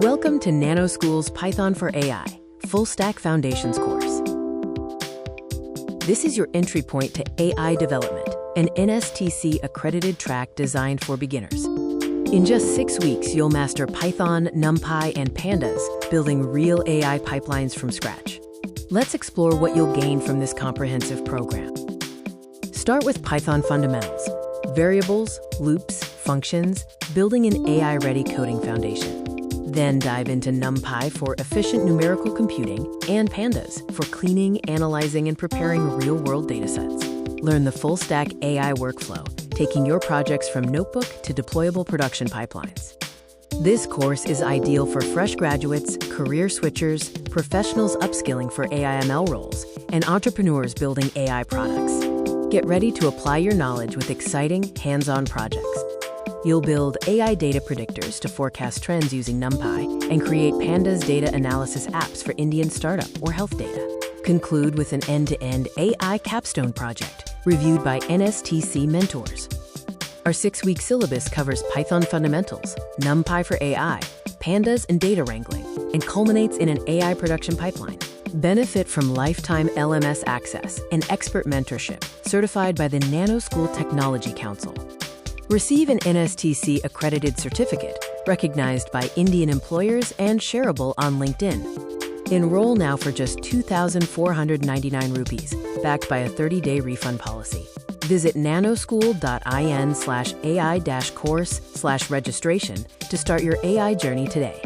Welcome to Nanoschool's Python for AI Full Stack Foundations course. This is your entry point to AI development, an NSTC-accredited track designed for beginners. In just 6 weeks, you'll master Python, NumPy, and Pandas, building real AI pipelines from scratch. Let's explore what you'll gain from this comprehensive program. Start with Python fundamentals: variables, loops, functions, building an AI-ready coding foundation. Then dive into NumPy for efficient numerical computing and Pandas for cleaning, analyzing, and preparing real-world datasets. Learn the full-stack AI workflow, taking your projects from notebook to deployable production pipelines. This course is ideal for fresh graduates, career switchers, professionals upskilling for AI/ML roles, and entrepreneurs building AI products. Get ready to apply your knowledge with exciting, hands-on projects. You'll build AI data predictors to forecast trends using NumPy and create Pandas data analysis apps for Indian startup or health data. Conclude with an end-to-end AI capstone project reviewed by NSTC mentors. Our 6-week syllabus covers Python fundamentals, NumPy for AI, Pandas and data wrangling, and culminates in an AI production pipeline. Benefit from lifetime LMS access and expert mentorship certified by the Nanoschool Technology Council. Receive an NSTC-accredited certificate recognized by Indian employers and shareable on LinkedIn. Enroll now for just 2,499 rupees, backed by a 30-day refund policy. Visit nanoschool.in/AI-course/registration to start your AI journey today.